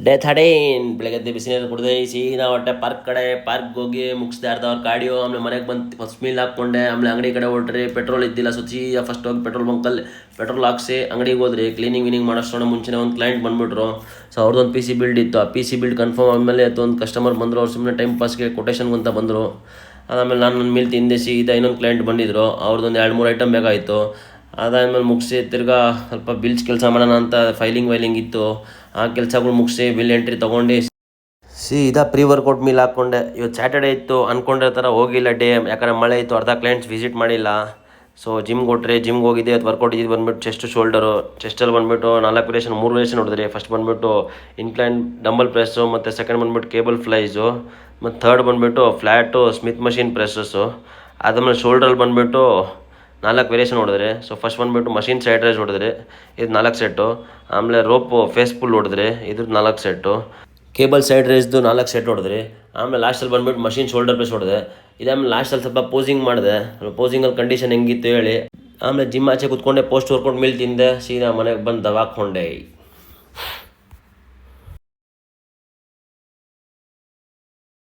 Day 13 ಬೆಳಗ್ಗೆ ಎದ್ದು ಬಿಸಿನೀರು ಕುಡಿದೆ ಸೀದಾ ಹೊಟ್ಟೆ ಪಾರ್ಕ್ ಹೋಗಿ ಮುಗಿಸ್ದೆ ಅರ್ಧ ಅವ್ರ ಕಾರ್ಡಿಯೋ. ಆಮೇಲೆ ಮನೆಗೆ ಬಂದು ಫಸ್ಟ್ ಮೀಲ್ ಹಾಕ್ಕೊಂಡೆ. ಆಮೇಲೆ ಅಂಗಡಿ ಕಡೆ ಹೊಟ್ರಿ, ಪೆಟ್ರೋಲ್ ಇದ್ದಿಲ್ಲ. ಸೊ ಸೀದಾ ಫಸ್ಟ್ ಹೋಗಿ ಪೆಟ್ರೋಲ್ ಬಂಕಲ್ಲಿ ಪೆಟ್ರೋಲ್ ಹಾಕ್ಸಿ ಅಂಗಡಿಗೆ ಹೋದ್ರಿ. ಕ್ಲೀನಿಂಗ್ ಮಾಡೋಷ್ಟೊಂದು ಮುಂಚೆನೇ ಒಂದು ಕ್ಲೈಂಟ್ ಬಂದುಬಿಟ್ರು. ಸೊ ಅವ್ರದ್ದೊಂದು ಪಿ ಸಿ ಬಿಲ್ಡ್ ಇತ್ತು. ಆ ಪಿ ಸಿ ಬಿಲ್ಡ್ ಕನ್ಫರ್ಮ್ ಆದಮೇಲೆ ಒಂದು ಕಸ್ಟಮರ್ ಬಂದರು. ಅವ್ರು ಸುಮ್ಮನೆ ಟೈಮ್ ಪಾಸ್ಗೆ ಕೊಟೇಶನ್ಗೆ ಅಂತ ಬಂದರು. ಅದಾದಮೇಲೆ ನಾನು ನನ್ನ ಮೀಲ್ ತಿಂದೆ. ಸೀದಾ ಇನ್ನೊಂದು ಕ್ಲೈಂಟ್ ಬಂದಿದ್ದರು. ಅವ್ರದ್ದೊಂದು 2-3 ಐಟಮ್ ಬೇಕಾಯಿತು. ಅದಾದಮೇಲೆ ಮುಗಿಸಿ ತಿರ್ಗಾ ಸ್ವಲ್ಪ ಬಿಲ್ಸ್ ಕೆಲಸ ಮಾಡೋಣ ಅಂತ ಫೈಲಿಂಗ್ ಇತ್ತು. ಆ ಕೆಲಸಗಳು ಮುಗಿಸಿ ಬಿಲ್ ಎಂಟ್ರಿ ತೊಗೊಂಡು ಸೀದಾ ಪ್ರೀ ವರ್ಕೌಟ್ ಮೀಲ್ ಹಾಕ್ಕೊಂಡೆ. ಇವತ್ತು ಸ್ಯಾಟರ್ಡೇ ಇತ್ತು, ಅಂದ್ಕೊಂಡ್ರೆ ಥರ ಹೋಗಿಲ್ಲ ಡೇ, ಯಾಕಂದರೆ ಮಳೆ ಇತ್ತು. ಅರ್ಧ ಕ್ಲೈಂಟ್ಸ್ ವಿಸಿಟ್ ಮಾಡಿಲ್ಲ. ಸೊ ಜಿಮ್ಗೆ ಹೋಗಿದ್ದೆ. ಅದು ವರ್ಕೌಟ್ ಇದು ಬಂದುಬಿಟ್ಟು ಚೆಸ್ಟಲ್ಲಿ ಬಂದುಬಿಟ್ಟು 4 ವೇರಿಯೇಷನ್ 3 ವೇರಿಯೇಷನ್ ಹೊಡೆದ್ರಿ. ಫಸ್ಟ್ ಬಂದುಬಿಟ್ಟು ಇನ್ಕ್ಲೈನ್ ಡಂಬಲ್ ಪ್ರೆಸ್ಸು, ಮತ್ತು ಸೆಕೆಂಡ್ ಬಂದುಬಿಟ್ಟು ಕೇಬಲ್ ಫ್ಲೈಸು, ಮತ್ತು ಥರ್ಡ್ ಬಂದುಬಿಟ್ಟು ಫ್ಲ್ಯಾಟು ಸ್ಮಿತ್ ಮಷಿನ್ ಪ್ರೆಸ್ಸಸ್ಸು. ಅದಾದಮೇಲೆ ಶೋಲ್ಡ್ರಲ್ಲಿ ಬಂದುಬಿಟ್ಟು 4 ವೇರಿಯೇಷನ್ ಹೊಡೆದ್ರಿ. ಸೊ ಫಸ್ಟ್ ಬಂದುಬಿಟ್ಟು ಮಷಿನ್ ಸೈಡ್ ರೈಸ್ ಹೊಡೆದ್ರಿ, ಇದು 4 ಸೆಟ್ಟು. ಆಮೇಲೆ ರೋಪು ಫೇಸ್ ಪುಲ್ ಹೊಡೆದ್ರಿ, ಇದ್ರದ್ದು 4 ಸೆಟ್ಟು. ಕೇಬಲ್ ಸೈಡ್ ರೈಸ್ದು 4 ಸೆಟ್ ಹೊಡೆದ್ರಿ. ಆಮೇಲೆ ಲಾಸ್ಟಲ್ಲಿ ಬಂದುಬಿಟ್ಟು ಮಷಿನ್ ಶೋಲ್ಡರ್ ಪ್ರೆಸ್ ಹೊಡೆದೆ. ಇದಾದ್ಮೇಲೆ ಲಾಸ್ಟಲ್ಲಿ ಸ್ವಲ್ಪ ಪೋಸಿಂಗ್ ಮಾಡಿದೆ. ಪೋಸಿಂಗಲ್ಲಿ ಕಂಡೀಷನ್ ಹೆಂಗಿತ್ತು ಹೇಳಿ. ಆಮೇಲೆ ಜಿಮ್ ಆಚೆ ಕೂತ್ಕೊಂಡೆ, ಪೋಸ್ಟ್ ವರ್ಕೌಟ್ ಮೀಲ್ ತಿಂದೆ. ಸೀದಾ ಮನೆಗೆ ಬಂದು ದವಾ ಹಾಕ್ಕೊಂಡೆ.